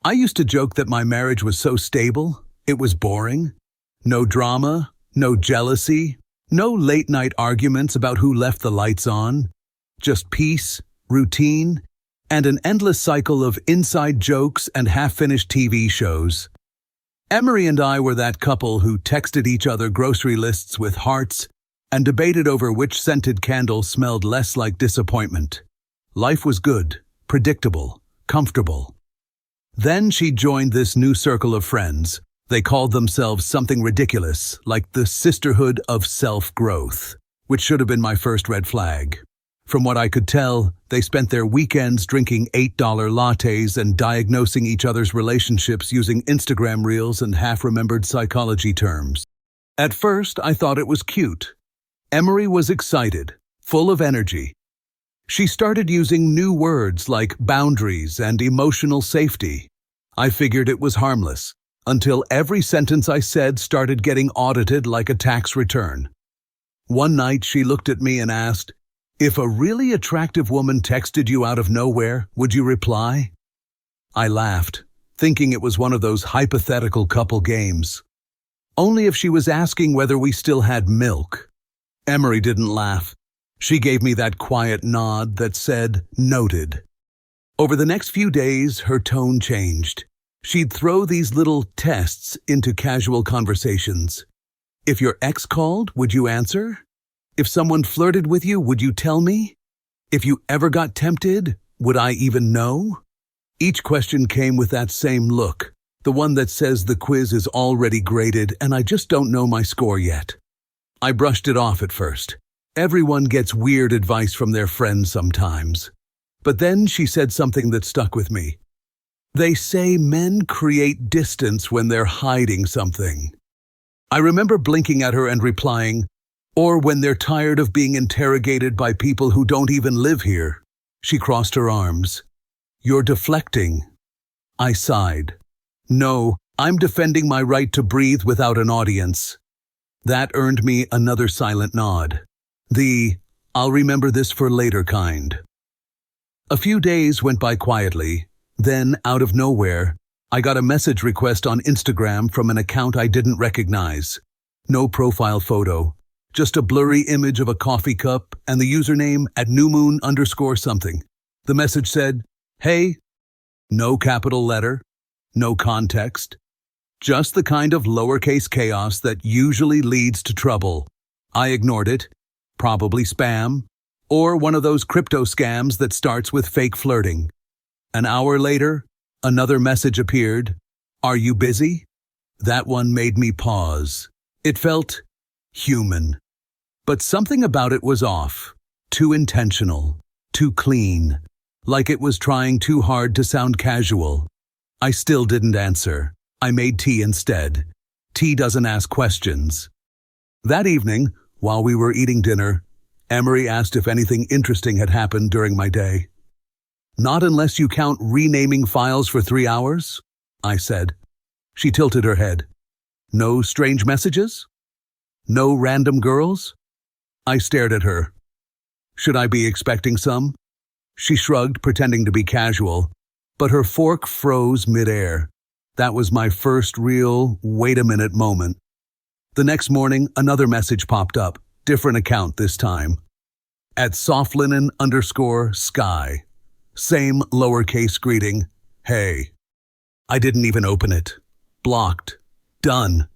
I used to joke that my marriage was so stable, it was boring. No drama, no jealousy, no late-night arguments about who left the lights on. Just peace, routine, and an endless cycle of inside jokes and half-finished TV shows. Emery and I were that couple who texted each other grocery lists with hearts and debated over which scented candle smelled less like disappointment. Life was good, predictable, comfortable. Then she joined this new circle of friends. They called themselves something ridiculous, like the Sisterhood of Self-Growth, which should have been my first red flag. From what I could tell, they spent their weekends drinking $8 lattes and diagnosing each other's relationships using Instagram reels and half-remembered psychology terms. At first, I thought it was cute. Emery was excited, full of energy. She started using new words like boundaries and emotional safety. I figured it was harmless, until every sentence I said started getting audited like a tax return. One night she looked at me and asked, "If a really attractive woman texted you out of nowhere, would you reply?" I laughed, thinking it was one of those hypothetical couple games. Only if she was asking whether we still had milk. Emery didn't laugh. She gave me that quiet nod that said, "Noted." Over the next few days, her tone changed. She'd throw these little tests into casual conversations. If your ex called, would you answer? If someone flirted with you, would you tell me? If you ever got tempted, would I even know? Each question came with that same look, the one that says the quiz is already graded and I just don't know my score yet. I brushed it off at first. Everyone gets weird advice from their friends sometimes. But then she said something that stuck with me. They say men create distance when they're hiding something. I remember blinking at her and replying, "Or when they're tired of being interrogated by people who don't even live here." She crossed her arms. "You're deflecting." I sighed. "No, I'm defending my right to breathe without an audience." That earned me another silent nod. The "I'll remember this for later" kind. A few days went by quietly. Then, out of nowhere, I got a message request on Instagram from an account I didn't recognize. No profile photo, just a blurry image of a coffee cup and the username @newmoon_something. The message said, "Hey," no capital letter, no context, just the kind of lowercase chaos that usually leads to trouble. I ignored it. Probably spam, or one of those crypto scams that starts with fake flirting. An hour later, another message appeared. "Are you busy?" That one made me pause. It felt human. But something about it was off. Too intentional. Too clean. Like it was trying too hard to sound casual. I still didn't answer. I made tea instead. Tea doesn't ask questions. That evening, while we were eating dinner, Emery asked if anything interesting had happened during my day. "Not unless you count renaming files for 3 hours," I said. She tilted her head. "No strange messages? No random girls?" I stared at her. Should I be expecting some? She shrugged, pretending to be casual, but her fork froze midair. That was my first real wait a minute moment. The next morning, another message popped up, different account this time. @softlinen_sky. Same lowercase greeting, "Hey." I didn't even open it. Blocked. Done.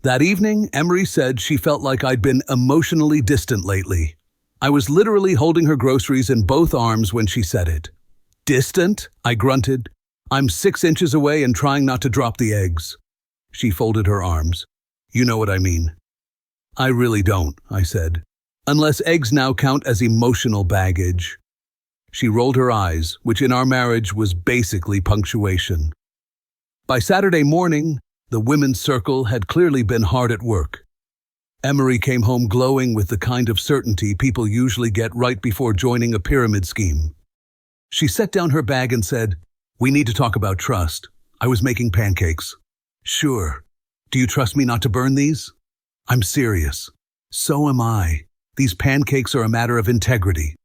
That evening, Emery said she felt like I'd been emotionally distant lately. I was literally holding her groceries in both arms when she said it. "Distant?" I grunted. "I'm 6 inches away and trying not to drop the eggs." She folded her arms. "You know what I mean." "I really don't," I said. "Unless eggs now count as emotional baggage." She rolled her eyes, which in our marriage was basically punctuation. By Saturday morning, the women's circle had clearly been hard at work. Emery came home glowing with the kind of certainty people usually get right before joining a pyramid scheme. She set down her bag and said, "We need to talk about trust. I was making pancakes." "Sure. Do you trust me not to burn these?" "I'm serious." "So am I. These pancakes are a matter of integrity."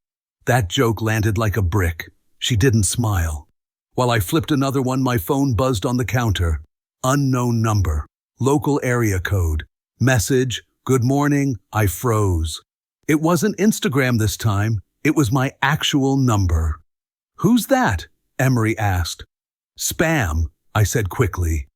That joke landed like a brick. She didn't smile. While I flipped another one, my phone buzzed on the counter. Unknown number. Local area code. Message, good morning. I froze. It wasn't Instagram this time. It was my actual number. Who's that? Emery asked. Spam, I said quickly.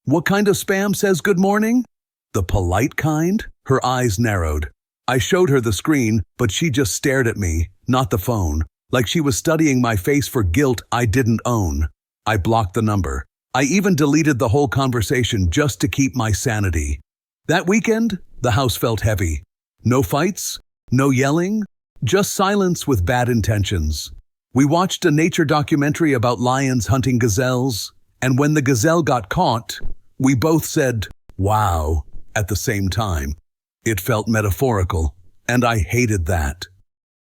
What kind of spam says good morning? The polite kind? Her eyes narrowed. I showed her the screen, but she just stared at me, not the phone, like she was studying my face for guilt I didn't own. I blocked the number. I even deleted the whole conversation just to keep my sanity. That weekend, the house felt heavy. No fights, no yelling, just silence with bad intentions. We watched a nature documentary about lions hunting gazelles, and when the gazelle got caught, we both said, "Wow," at the same time. It felt metaphorical, and I hated that.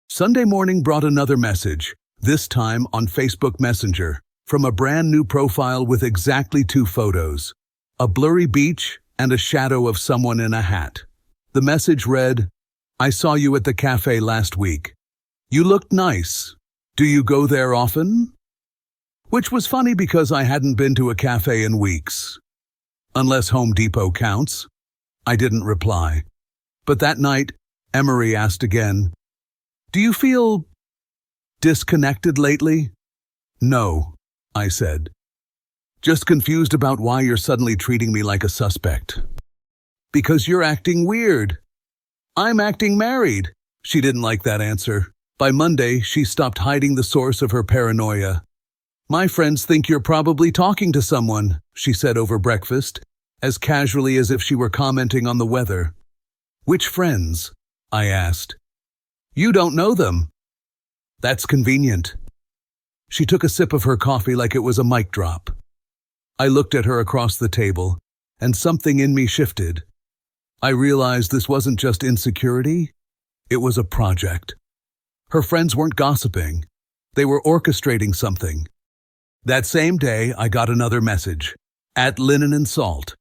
Sunday morning brought another message, this time on Facebook Messenger, from a brand new profile with exactly 2 photos, a blurry beach and a shadow of someone in a hat. The message read, "I saw you at the cafe last week. You looked nice. Do you go there often?" Which was funny because I hadn't been to a cafe in weeks. Unless Home Depot counts. I didn't reply. But that night, Emery asked again, "Do you feel disconnected lately?" "No," I said. "Just confused about why you're suddenly treating me like a suspect." "Because you're acting weird." "I'm acting married." She didn't like that answer. By Monday, she stopped hiding the source of her paranoia. "My friends think you're probably talking to someone," she said over breakfast, as casually as if she were commenting on the weather. "Which friends?" I asked. "You don't know them." "That's convenient." She took a sip of her coffee like it was a mic drop. I looked at her across the table, and something in me shifted. I realized this wasn't just insecurity, it was a project. Her friends weren't gossiping. They were orchestrating something. That same day, I got another message. At Linen and Salt.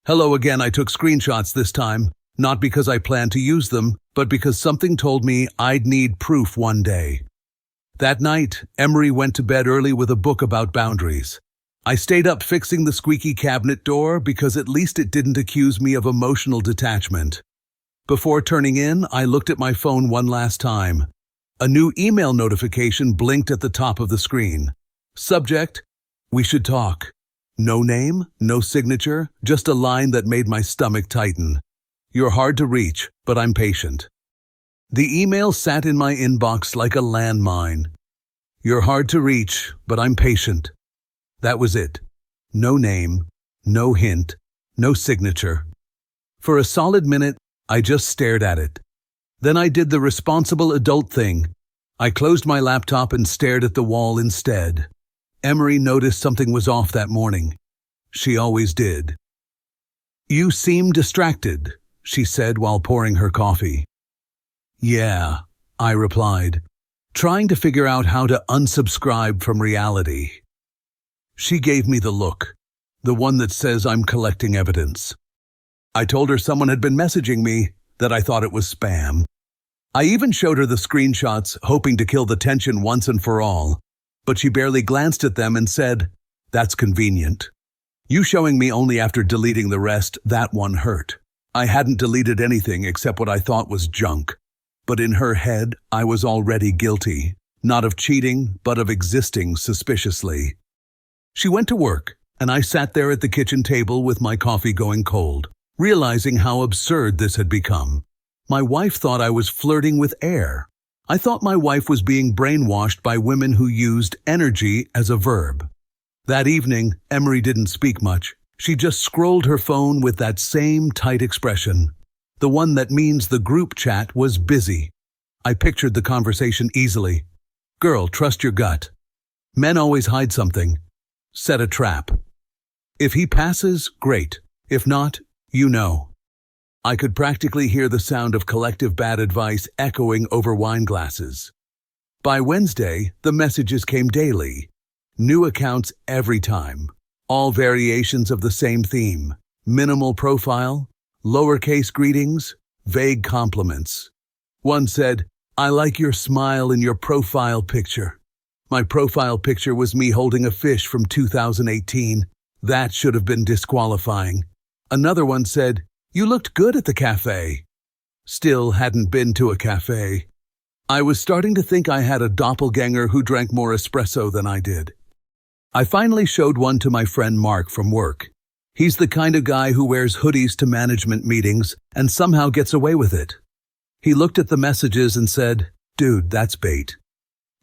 Hello again. I took screenshots this time, not because I planned to use them, but because something told me I'd need proof one day. That night, Emery went to bed early with a book about boundaries. I stayed up fixing the squeaky cabinet door because at least it didn't accuse me of emotional detachment. Before turning in, I looked at my phone one last time. A new email notification blinked at the top of the screen. Subject, "We should talk." No name, no signature, just a line that made my stomach tighten. "You're hard to reach, but I'm patient." The email sat in my inbox like a landmine. "You're hard to reach, but I'm patient." That was it. No name, no hint, no signature. For a solid minute, I just stared at it. Then I did the responsible adult thing. I closed my laptop and stared at the wall instead. Emery noticed something was off that morning. She always did. "You seem distracted," she said while pouring her coffee. "Yeah," I replied, trying to figure out how to unsubscribe from reality. She gave me the look, the one that says I'm collecting evidence. I told her someone had been messaging me, that I thought it was spam. I even showed her the screenshots, hoping to kill the tension once and for all, but she barely glanced at them and said, "That's convenient. You showing me only after deleting the rest, that one hurt." I hadn't deleted anything except what I thought was junk. But in her head, I was already guilty, not of cheating, but of existing suspiciously. She went to work, and I sat there at the kitchen table with my coffee going cold, realizing how absurd this had become. My wife thought I was flirting with air. I thought my wife was being brainwashed by women who used energy as a verb. That evening, Emery didn't speak much. She just scrolled her phone with that same tight expression, the one that means the group chat was busy. I pictured the conversation easily. "Girl, trust your gut. Men always hide something. Set a trap. If he passes, great. If not, you know." I could practically hear the sound of collective bad advice echoing over wine glasses. By Wednesday, the messages came daily. New accounts every time. All variations of the same theme. Minimal profile, lowercase greetings, vague compliments. One said, "I like your smile in your profile picture." My profile picture was me holding a fish from 2018. That should have been disqualifying. Another one said, "You looked good at the cafe." Still hadn't been to a cafe. I was starting to think I had a doppelganger who drank more espresso than I did. I finally showed one to my friend Mark from work. He's the kind of guy who wears hoodies to management meetings and somehow gets away with it. He looked at the messages and said, "Dude, that's bait."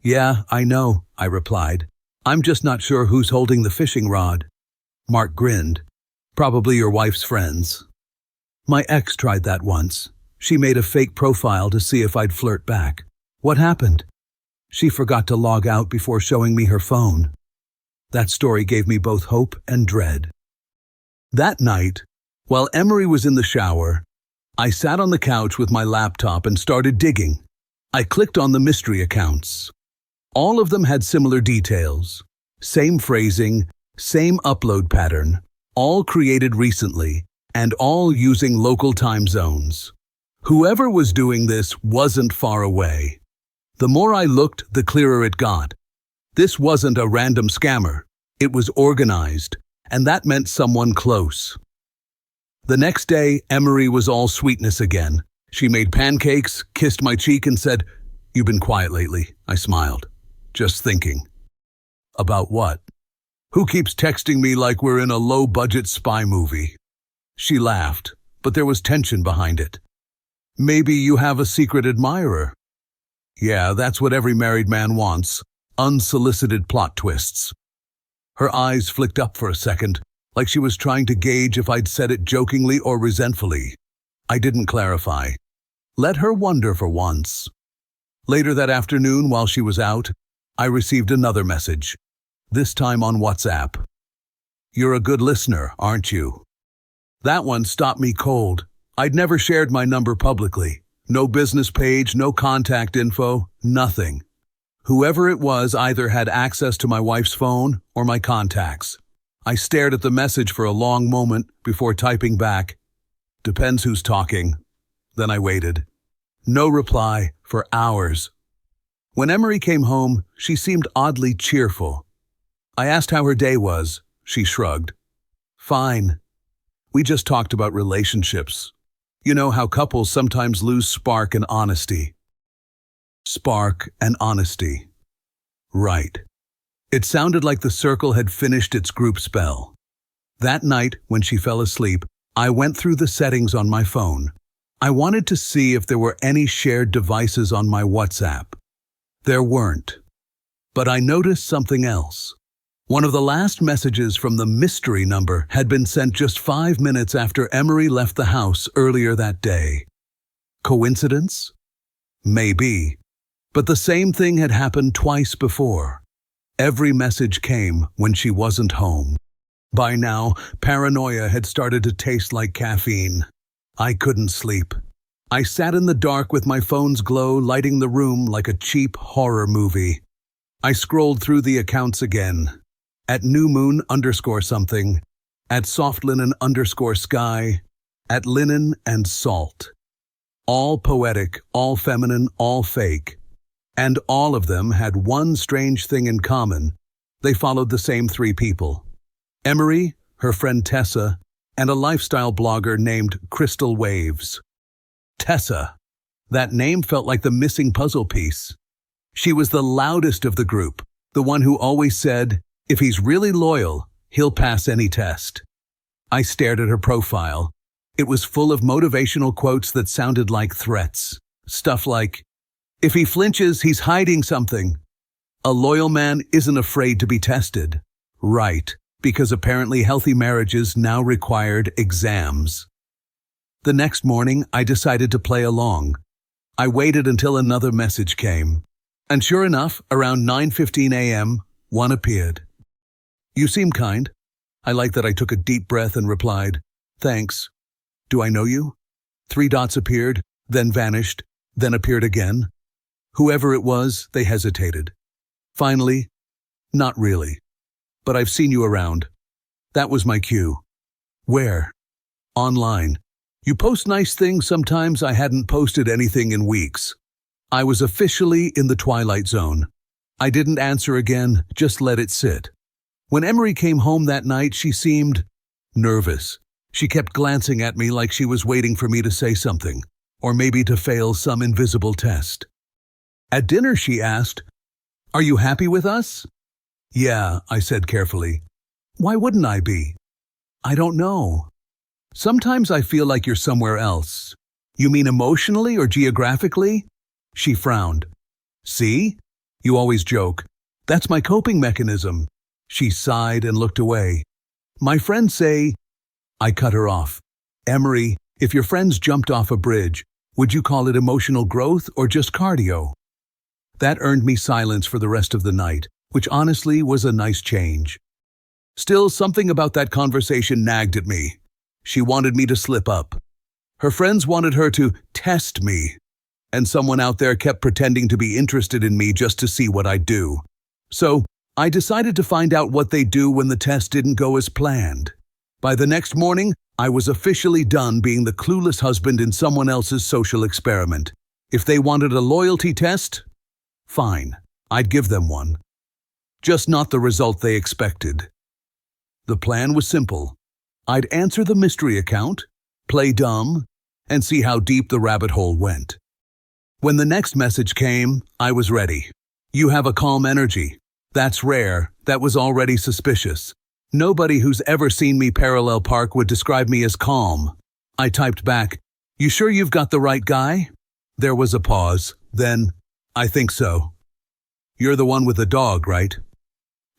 "Yeah, I know," I replied. "I'm just not sure who's holding the fishing rod." Mark grinned. "Probably your wife's friends." My ex tried that once. She made a fake profile to see if I'd flirt back. What happened? She forgot to log out before showing me her phone. That story gave me both hope and dread. That night, while Emery was in the shower, I sat on the couch with my laptop and started digging. I clicked on the mystery accounts. All of them had similar details. Same phrasing, same upload pattern, all created recently, and all using local time zones. Whoever was doing this wasn't far away. The more I looked, the clearer it got. This wasn't a random scammer. It was organized, and that meant someone close. The next day, Emery was all sweetness again. She made pancakes, kissed my cheek, and said, "You've been quiet lately." I smiled. "Just thinking." "About what?" "Who keeps texting me like we're in a low-budget spy movie?" She laughed, but there was tension behind it. "Maybe you have a secret admirer." "Yeah, that's what every married man wants. Unsolicited plot twists." Her eyes flicked up for a second, like she was trying to gauge if I'd said it jokingly or resentfully. I didn't clarify. Let her wonder for once. Later that afternoon, while she was out, I received another message, this time on WhatsApp. "You're a good listener, aren't you?" That one stopped me cold. I'd never shared my number publicly. No business page, no contact info, nothing. Whoever it was either had access to my wife's phone or my contacts. I stared at the message for a long moment before typing back, "Depends who's talking." Then I waited. No reply for hours. When Emery came home, she seemed oddly cheerful. I asked how her day was. She shrugged. "Fine. We just talked about relationships. You know how couples sometimes lose spark and honesty." Spark and honesty. Right. It sounded like the circle had finished its group spell. That night, when she fell asleep, I went through the settings on my phone. I wanted to see if there were any shared devices on my WhatsApp. There weren't. But I noticed something else. One of the last messages from the mystery number had been sent just 5 minutes after Emery left the house earlier that day. Coincidence? Maybe. But the same thing had happened twice before. Every message came when she wasn't home. By now, paranoia had started to taste like caffeine. I couldn't sleep. I sat in the dark with my phone's glow lighting the room like a cheap horror movie. I scrolled through the accounts again. At newmoon_something, at softlinen_sky, at linen and salt. All poetic, all feminine, all fake. And all of them had one strange thing in common. They followed the same 3 people. Emery, her friend Tessa, and a lifestyle blogger named Crystal Waves. Tessa. That name felt like the missing puzzle piece. She was the loudest of the group, the one who always said, "If he's really loyal, he'll pass any test." I stared at her profile. It was full of motivational quotes that sounded like threats. Stuff like, "If he flinches, he's hiding something." "A loyal man isn't afraid to be tested." Right, because apparently healthy marriages now required exams. The next morning, I decided to play along. I waited until another message came. And sure enough, around 9:15 a.m., one appeared. "You seem kind." I liked that I took a deep breath and replied, "Thanks. Do I know you?" 3 dots appeared, then vanished, then appeared again. Whoever it was, they hesitated. Finally, "Not really. But I've seen you around." That was my cue. "Where?" "Online. You post nice things sometimes. I hadn't posted anything in weeks." I was officially in the twilight zone. I didn't answer again, just let it sit. When Emery came home that night, she seemed nervous. She kept glancing at me like she was waiting for me to say something, or maybe to fail some invisible test. At dinner, she asked, "Are you happy with us?" "Yeah," I said carefully. "Why wouldn't I be?" "I don't know. Sometimes I feel like you're somewhere else." "You mean emotionally or geographically?" She frowned. "See? You always joke. That's my coping mechanism." She sighed and looked away. "My friends say—" I cut her off. "Emery, if your friends jumped off a bridge, would you call it emotional growth or just cardio?" That earned me silence for the rest of the night, which honestly was a nice change. Still, something about that conversation nagged at me. She wanted me to slip up. Her friends wanted her to test me, and someone out there kept pretending to be interested in me just to see what I'd do. So, I decided to find out what they'd do when the test didn't go as planned. By the next morning, I was officially done being the clueless husband in someone else's social experiment. If they wanted a loyalty test, fine, I'd give them one. Just not the result they expected. The plan was simple. I'd answer the mystery account, play dumb, and see how deep the rabbit hole went. When the next message came, I was ready. "You have a calm energy." That's rare. That was already suspicious. Nobody who's ever seen me parallel park would describe me as calm. I typed back, "You sure you've got the right guy?" There was a pause. Then, "I think so." "You're the one with the dog, right?"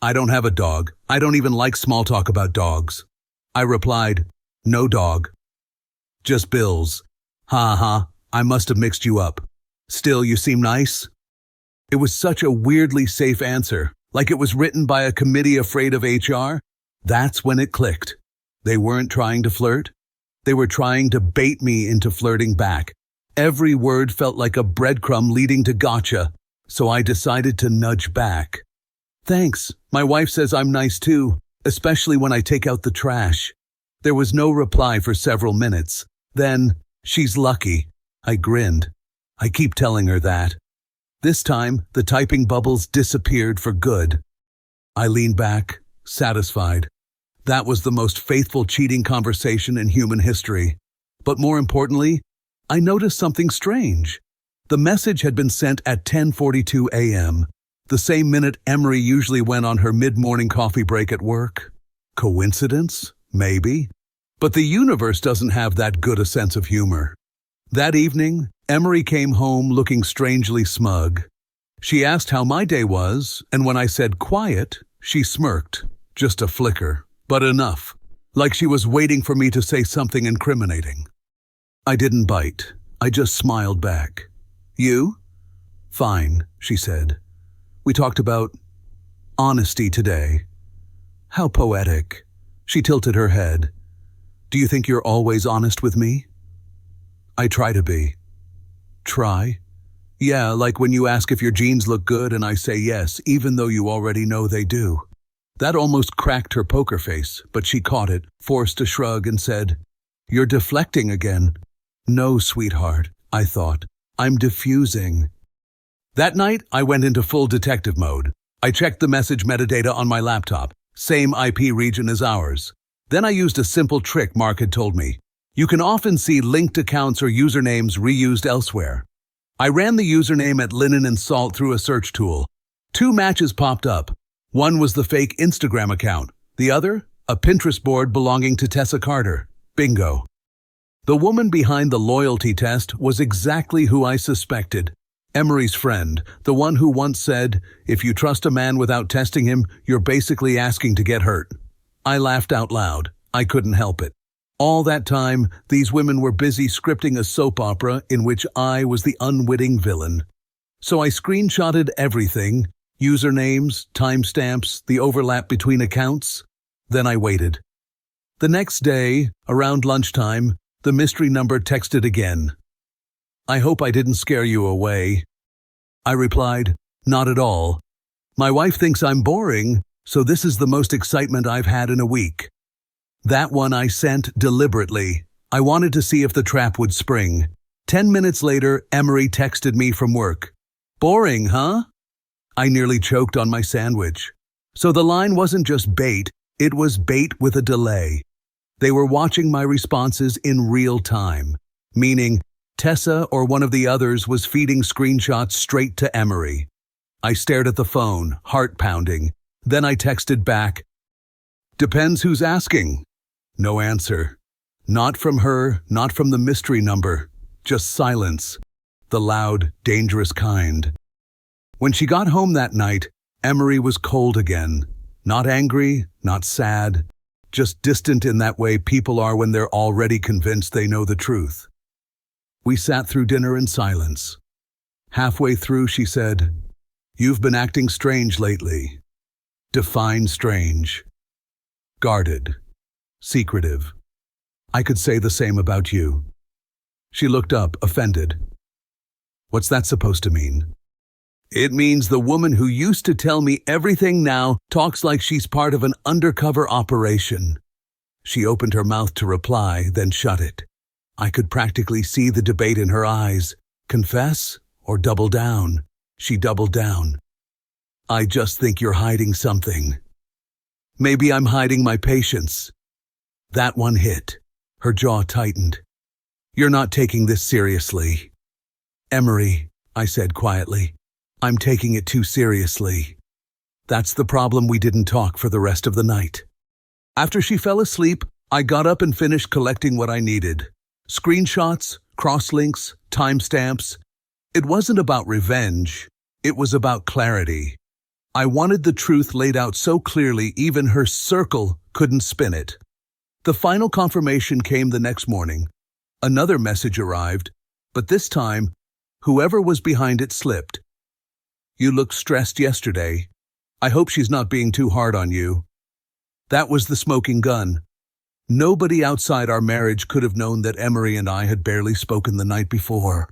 "I don't have a dog. I don't even like small talk about dogs." I replied, "No dog. Just Bills." "Ha ha, I must have mixed you up. Still, you seem nice." It was such a weirdly safe answer, like it was written by a committee afraid of HR. That's when it clicked. They weren't trying to flirt. They were trying to bait me into flirting back. Every word felt like a breadcrumb leading to gotcha, so I decided to nudge back. "Thanks. My wife says I'm nice too, especially when I take out the trash." There was no reply for several minutes. Then, "She's lucky." I grinned. I keep telling her that. This time, the typing bubbles disappeared for good. I leaned back, satisfied. That was the most faithful cheating conversation in human history. But more importantly, I noticed something strange. The message had been sent at 10:42 a.m., the same minute Emery usually went on her mid-morning coffee break at work. Coincidence? Maybe. But the universe doesn't have that good a sense of humor. That evening, Emery came home looking strangely smug. She asked how my day was, and when I said quiet, she smirked. Just a flicker, but enough. Like she was waiting for me to say something incriminating. I didn't bite. I just smiled back. "You?" "Fine," she said. "We talked about honesty today." "How poetic." She tilted her head. "Do you think you're always honest with me?" "I try to be." "Try?" "Yeah, like when you ask if your jeans look good and I say yes, even though you already know they do." That almost cracked her poker face, but she caught it, forced a shrug, and said, "You're deflecting again." "No, sweetheart," I thought. "I'm diffusing." That night, I went into full detective mode. I checked the message metadata on my laptop, same IP region as ours. Then I used a simple trick Mark had told me. You can often see linked accounts or usernames reused elsewhere. I ran the username at Linen and Salt through a search tool. 2 matches popped up. One was the fake Instagram account. The other, a Pinterest board belonging to Tessa Carter. Bingo. The woman behind the loyalty test was exactly who I suspected. Emery's friend, the one who once said, "If you trust a man without testing him, you're basically asking to get hurt." I laughed out loud. I couldn't help it. All that time, these women were busy scripting a soap opera in which I was the unwitting villain. So I screenshotted everything, usernames, timestamps, the overlap between accounts. Then I waited. The next day, around lunchtime, the mystery number texted again. "I hope I didn't scare you away." I replied, "Not at all. My wife thinks I'm boring, so this is the most excitement I've had in a week." That one I sent deliberately. I wanted to see if the trap would spring. 10 minutes later, Emery texted me from work. "Boring, huh?" I nearly choked on my sandwich. So the line wasn't just bait, it was bait with a delay. They were watching my responses in real time, meaning Tessa or one of the others was feeding screenshots straight to Emery. I stared at the phone, heart pounding. Then I texted back, "Depends who's asking." No answer. Not from her, not from the mystery number. Just silence. The loud, dangerous kind. When she got home that night, Emery was cold again. Not angry, not sad. Just distant in that way people are when they're already convinced they know the truth. We sat through dinner in silence. Halfway through, she said, "You've been acting strange lately." Define strange. Guarded. Secretive. I could say the same about you. She looked up, offended. What's that supposed to mean? It means the woman who used to tell me everything now talks like she's part of an undercover operation. She opened her mouth to reply, then shut it. I could practically see the debate in her eyes. Confess or double down? She doubled down. I just think you're hiding something. Maybe I'm hiding my patience. That one hit. Her jaw tightened. You're not taking this seriously. Emery, I said quietly, I'm taking it too seriously. That's the problem. We didn't talk for the rest of the night. After she fell asleep, I got up and finished collecting what I needed. Screenshots, crosslinks, timestamps. It wasn't about revenge. It was about clarity. I wanted the truth laid out so clearly even her circle couldn't spin it. The final confirmation came the next morning. Another message arrived, but this time, whoever was behind it slipped. You looked stressed yesterday. I hope she's not being too hard on you. That was the smoking gun. Nobody outside our marriage could have known that Emery and I had barely spoken the night before.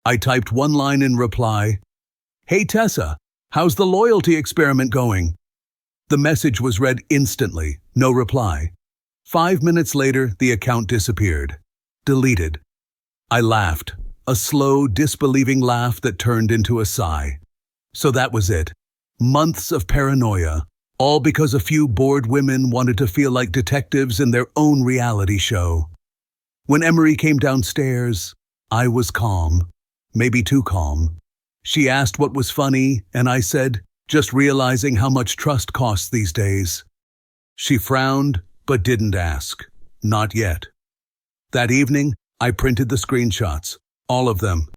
I typed one line in reply. Hey Tessa, how's the loyalty experiment going? The message was read instantly, no reply. 5 minutes later, the account disappeared. Deleted. I laughed, a slow, disbelieving laugh that turned into a sigh. So that was it. Months of paranoia, all because a few bored women wanted to feel like detectives in their own reality show. When Emery came downstairs, I was calm, maybe too calm. She asked what was funny, and I said, just realizing how much trust costs these days. She frowned, but didn't ask. Not yet. That evening, I printed the screenshots, all of them,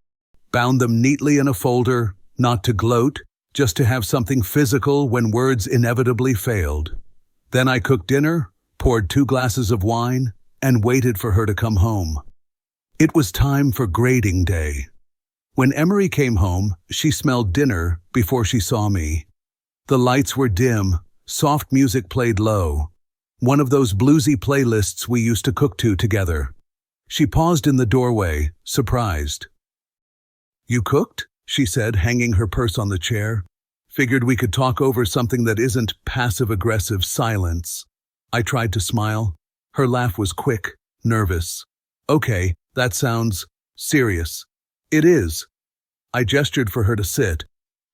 bound them neatly in a folder, not to gloat, just to have something physical when words inevitably failed. Then I cooked dinner, poured 2 glasses of wine, and waited for her to come home. It was time for grading day. When Emery came home, she smelled dinner before she saw me. The lights were dim, soft music played low. One of those bluesy playlists we used to cook to together. She paused in the doorway, surprised. You cooked? She said, hanging her purse on the chair. Figured we could talk over something that isn't passive-aggressive silence. I tried to smile. Her laugh was quick, nervous. Okay, that sounds serious. It is. I gestured for her to sit.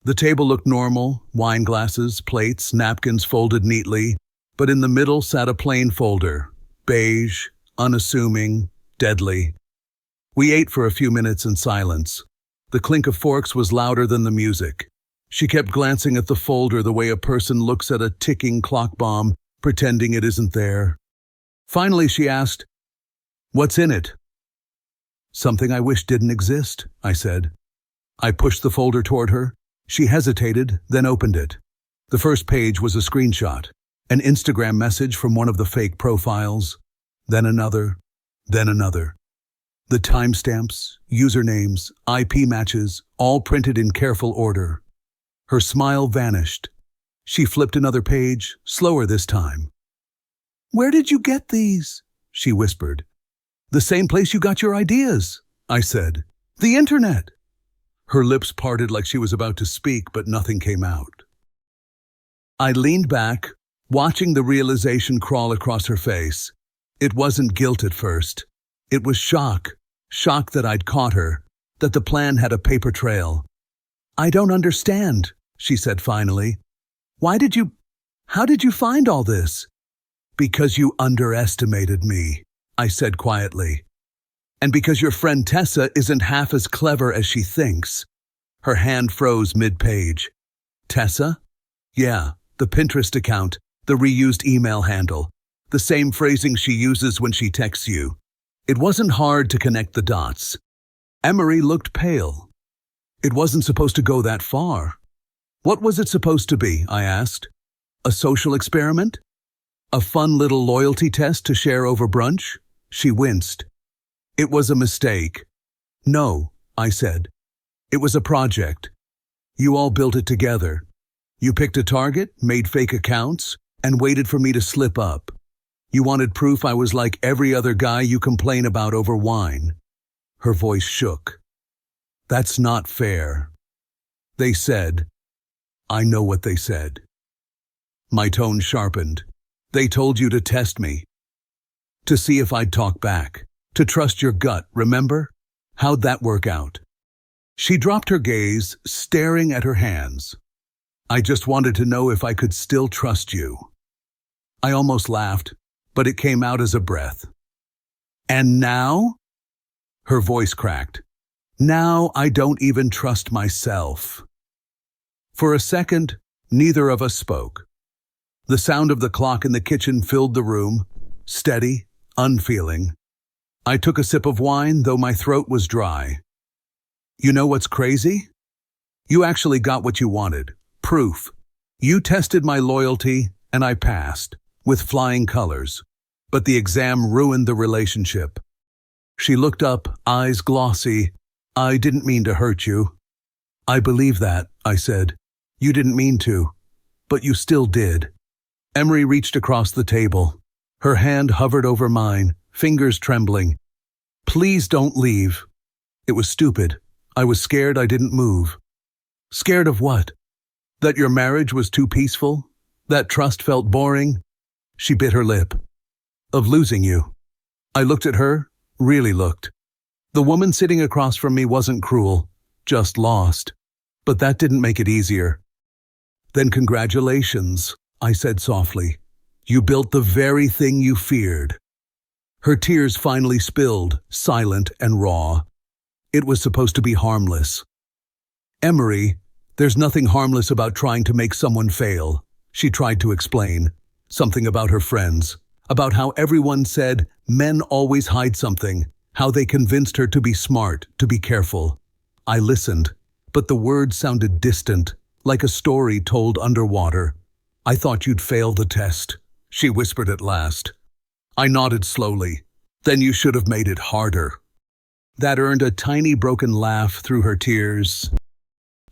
The table looked normal, wine glasses, plates, napkins folded neatly, but in the middle sat a plain folder, beige, unassuming, deadly. We ate for a few minutes in silence. The clink of forks was louder than the music. She kept glancing at the folder the way a person looks at a ticking clock bomb, pretending it isn't there. Finally, she asked, "What's in it?" "Something I wish didn't exist," I said. I pushed the folder toward her. She hesitated, then opened it. The first page was a screenshot, an Instagram message from one of the fake profiles, then another, then another. The timestamps, usernames, IP matches, all printed in careful order. Her smile vanished. She flipped another page, slower this time. "Where did you get these?" she whispered. "The same place you got your ideas," I said. "The internet." Her lips parted like she was about to speak, but nothing came out. I leaned back, watching the realization crawl across her face. It wasn't guilt at first. It was shock. Shock that I'd caught her, that the plan had a paper trail. "I don't understand," she said finally. How did you find all this? Because you underestimated me, I said quietly. And because your friend Tessa isn't half as clever as she thinks. Her hand froze mid-page. Tessa? Yeah, the Pinterest account, the reused email handle, the same phrasing she uses when she texts you. It wasn't hard to connect the dots. Emery looked pale. It wasn't supposed to go that far. What was it supposed to be, I asked. A social experiment? A fun little loyalty test to share over brunch? She winced. It was a mistake. No, I said. It was a project. You all built it together. You picked a target, made fake accounts, and waited for me to slip up. You wanted proof I was like every other guy you complain about over wine. Her voice shook. That's not fair. They said. I know what they said. My tone sharpened. They told you to test me. To see if I'd talk back. To trust your gut, remember? How'd that work out? She dropped her gaze, staring at her hands. I just wanted to know if I could still trust you. I almost laughed, but it came out as a breath. And now? Her voice cracked. Now I don't even trust myself. For a second, neither of us spoke. The sound of the clock in the kitchen filled the room, steady, unfeeling. I took a sip of wine, though my throat was dry. You know what's crazy? You actually got what you wanted. Proof. You tested my loyalty, and I passed, with flying colors. But the exam ruined the relationship. She looked up, eyes glossy. I didn't mean to hurt you. I believe that, I said. You didn't mean to. But you still did. Emery reached across the table. Her hand hovered over mine, fingers trembling. Please don't leave. It was stupid. I was scared I didn't move. Scared of what? That your marriage was too peaceful? That trust felt boring? She bit her lip. Of losing you. I looked at her, really looked. The woman sitting across from me wasn't cruel, just lost. But that didn't make it easier. Then congratulations, I said softly. You built the very thing you feared. Her tears finally spilled, silent and raw. It was supposed to be harmless. Emery, there's nothing harmless about trying to make someone fail, she tried to explain. Something about her friends, about how everyone said men always hide something, how they convinced her to be smart, to be careful. I listened, but the words sounded distant, like a story told underwater. I thought you'd fail the test, she whispered at last. I nodded slowly. Then you should have made it harder. That earned a tiny broken laugh through her tears.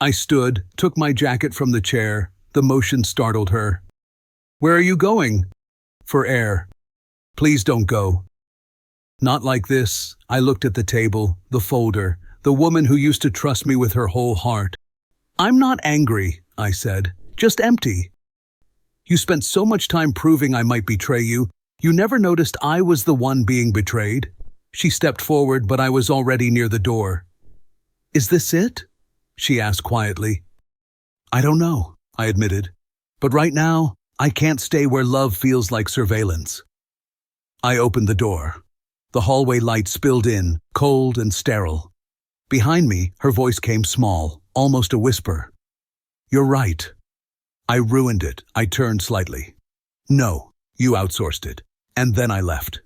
I stood, took my jacket from the chair. The motion startled her. Where are you going? For air. Please don't go. Not like this. I looked at the table, the folder, the woman who used to trust me with her whole heart. I'm not angry, I said, just empty. You spent so much time proving I might betray you, you never noticed I was the one being betrayed. She stepped forward, but I was already near the door. Is this it? She asked quietly. I don't know, I admitted. But right now, I can't stay where love feels like surveillance. I opened the door. The hallway light spilled in, cold and sterile. Behind me, her voice came small, almost a whisper. You're right. I ruined it. I turned slightly. No, you outsourced it. And then I left.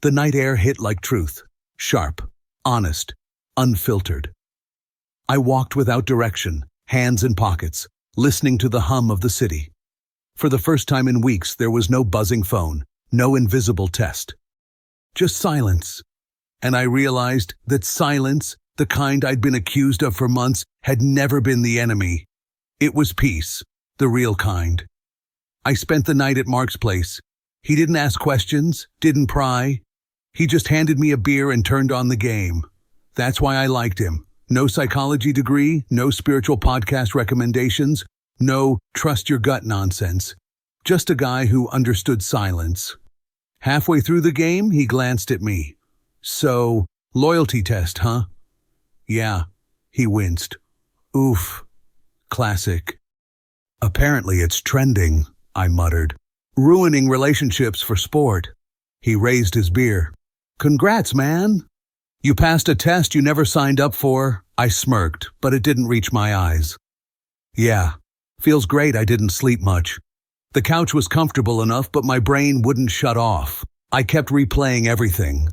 The night air hit like truth. Sharp, honest, unfiltered. I walked without direction, hands in pockets, listening to the hum of the city. For the first time in weeks, there was no buzzing phone, no invisible test. Just silence. And I realized that silence, the kind I'd been accused of for months, had never been the enemy. It was peace, the real kind. I spent the night at Mark's place. He didn't ask questions, didn't pry. He just handed me a beer and turned on the game. That's why I liked him. No psychology degree, no spiritual podcast recommendations, no trust your gut nonsense. Just a guy who understood silence. Halfway through the game, he glanced at me. So, loyalty test, huh? Yeah, he winced. Oof. Classic. Apparently it's trending, I muttered. Ruining relationships for sport. He raised his beer. Congrats, man. You passed a test you never signed up for. I smirked, but it didn't reach my eyes. Yeah, feels great I didn't sleep much. The couch was comfortable enough, but my brain wouldn't shut off. I kept replaying everything.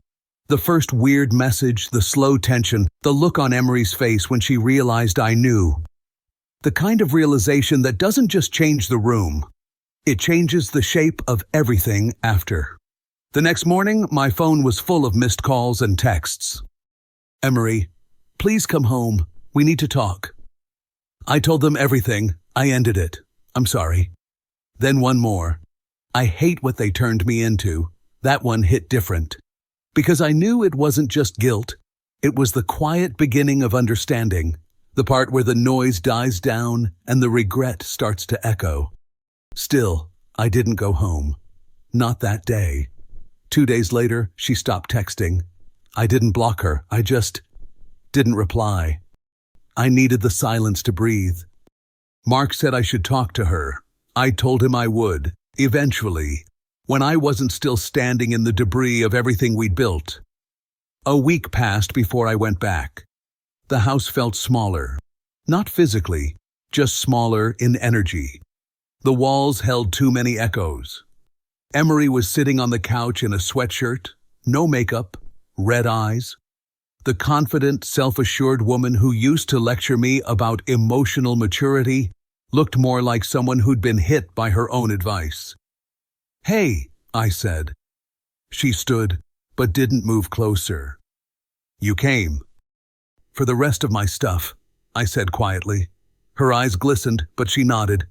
The first weird message, the slow tension, the look on Emery's face when she realized I knew. The kind of realization that doesn't just change the room. It changes the shape of everything after. The next morning, my phone was full of missed calls and texts. Emery, please come home. We need to talk. I told them everything. I ended it. I'm sorry. Then one more. I hate what they turned me into. That one hit different. Because I knew it wasn't just guilt. It was the quiet beginning of understanding. The part where the noise dies down and the regret starts to echo. Still, I didn't go home. Not that day. 2 days later, she stopped texting. I didn't block her. I just didn't reply. I needed the silence to breathe. Mark said I should talk to her. I told him I would, eventually, when I wasn't still standing in the debris of everything we'd built. A week passed before I went back. The house felt smaller. Not physically, just smaller in energy. The walls held too many echoes. Emery was sitting on the couch in a sweatshirt, no makeup, red eyes. The confident, self-assured woman who used to lecture me about emotional maturity looked more like someone who'd been hit by her own advice. Hey, I said. She stood, but didn't move closer. You came. For the rest of my stuff, I said quietly. Her eyes glistened, but she nodded.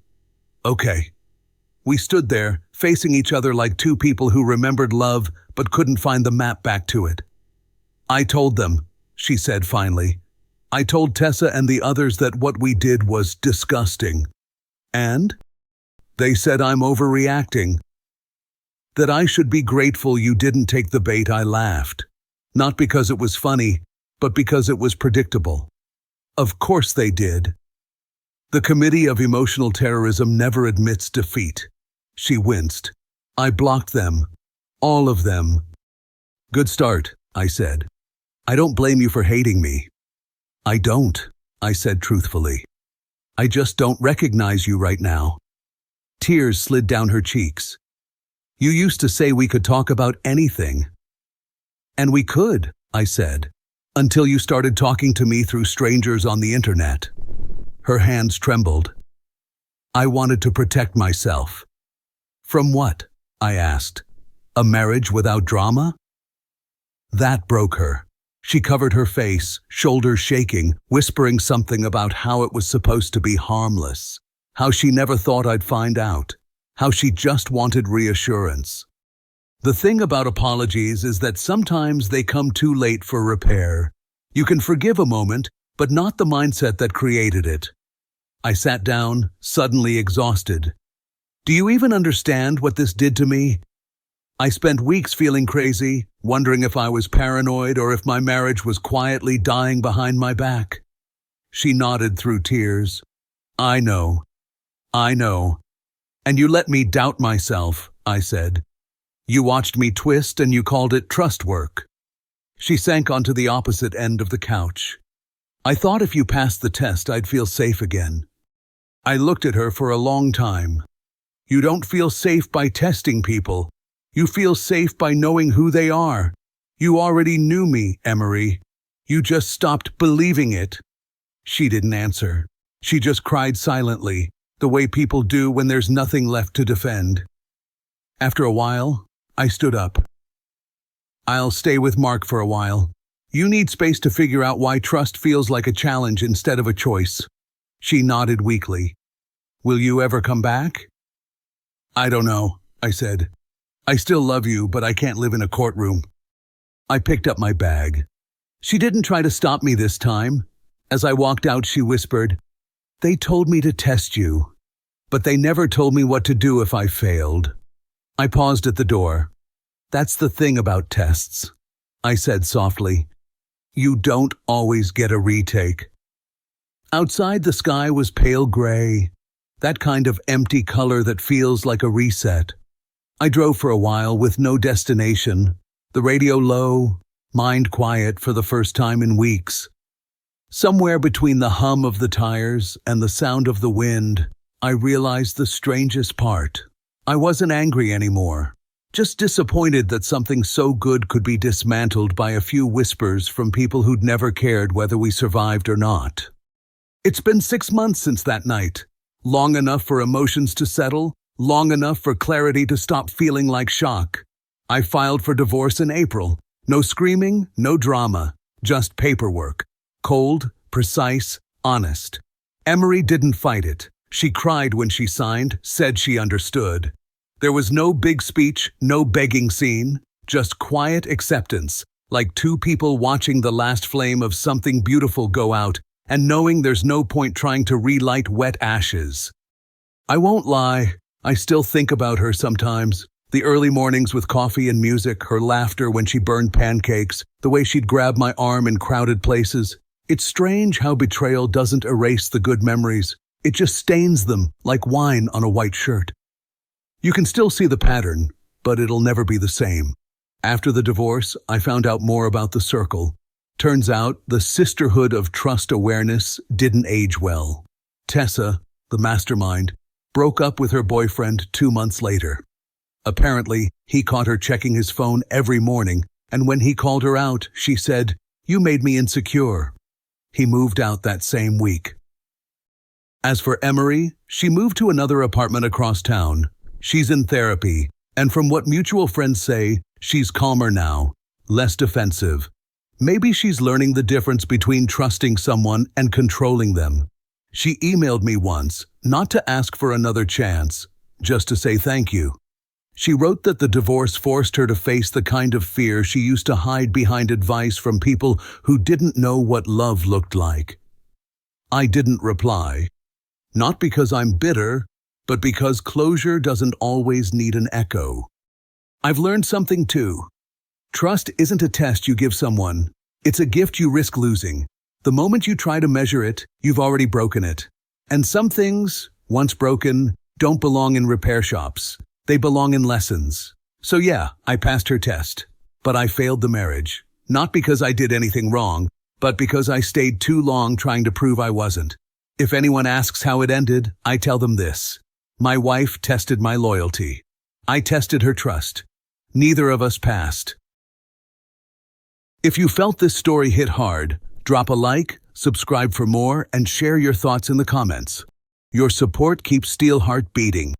Okay. We stood there, facing each other like two people who remembered love but couldn't find the map back to it. I told them, she said finally. I told Tessa and the others that what we did was disgusting. And? They said I'm overreacting. That I should be grateful you didn't take the bait. I laughed. Not because it was funny, but because it was predictable. Of course they did. The Committee of Emotional Terrorism never admits defeat. She winced. I blocked them. All of them. Good start, I said. I don't blame you for hating me. I don't, I said truthfully. I just don't recognize you right now. Tears slid down her cheeks. You used to say we could talk about anything. And we could, I said, until you started talking to me through strangers on the internet. Her hands trembled. I wanted to protect myself. From what? I asked. A marriage without drama? That broke her. She covered her face, shoulders shaking, whispering something about how it was supposed to be harmless, how she never thought I'd find out, how she just wanted reassurance. The thing about apologies is that sometimes they come too late for repair. You can forgive a moment, but not the mindset that created it. I sat down, suddenly exhausted. Do you even understand what this did to me? I spent weeks feeling crazy, wondering if I was paranoid or if my marriage was quietly dying behind my back. She nodded through tears. I know. And you let me doubt myself, I said. You watched me twist and you called it trust work. She sank onto the opposite end of the couch. I thought if you passed the test, I'd feel safe again. I looked at her for a long time. You don't feel safe by testing people. You feel safe by knowing who they are. You already knew me, Emery. You just stopped believing it. She didn't answer. She just cried silently, the way people do when there's nothing left to defend. After a while, I stood up. I'll stay with Mark for a while. You need space to figure out why trust feels like a challenge instead of a choice. She nodded weakly. Will you ever come back? I don't know, I said. I still love you, but I can't live in a courtroom. I picked up my bag. She didn't try to stop me this time. As I walked out, she whispered, They told me to test you, but they never told me what to do if I failed. I paused at the door. That's the thing about tests, I said softly. You don't always get a retake. Outside, the sky was pale gray. That kind of empty color that feels like a reset. I drove for a while with no destination, the radio low, mind quiet for the first time in weeks. Somewhere between the hum of the tires and the sound of the wind, I realized the strangest part. I wasn't angry anymore, just disappointed that something so good could be dismantled by a few whispers from people who'd never cared whether we survived or not. It's been 6 months since that night. Long enough for emotions to settle, long enough for clarity to stop feeling like shock. I filed for divorce in April. No screaming, no drama, just paperwork. Cold, precise, honest. Emery didn't fight it. She cried when she signed, said she understood. There was no big speech, no begging scene, just quiet acceptance, like two people watching the last flame of something beautiful go out and knowing there's no point trying to relight wet ashes. I won't lie, I still think about her sometimes. The early mornings with coffee and music, her laughter when she burned pancakes, the way she'd grab my arm in crowded places. It's strange how betrayal doesn't erase the good memories. It just stains them like wine on a white shirt. You can still see the pattern, but it'll never be the same. After the divorce, I found out more about the circle. Turns out, the sisterhood of trust awareness didn't age well. Tessa, the mastermind, broke up with her boyfriend 2 months later. Apparently, he caught her checking his phone every morning, and when he called her out, she said, "You made me insecure." He moved out that same week. As for Emery, she moved to another apartment across town. She's in therapy, and from what mutual friends say, she's calmer now, less defensive. Maybe she's learning the difference between trusting someone and controlling them. She emailed me once, not to ask for another chance, just to say thank you. She wrote that the divorce forced her to face the kind of fear she used to hide behind advice from people who didn't know what love looked like. I didn't reply. Not because I'm bitter, but because closure doesn't always need an echo. I've learned something too. Trust isn't a test you give someone. It's a gift you risk losing. The moment you try to measure it, you've already broken it. And some things, once broken, don't belong in repair shops. They belong in lessons. So yeah, I passed her test. But I failed the marriage. Not because I did anything wrong, but because I stayed too long trying to prove I wasn't. If anyone asks how it ended, I tell them this. My wife tested my loyalty. I tested her trust. Neither of us passed. If you felt this story hit hard, drop a like, subscribe for more, and share your thoughts in the comments. Your support keeps Steelheart beating.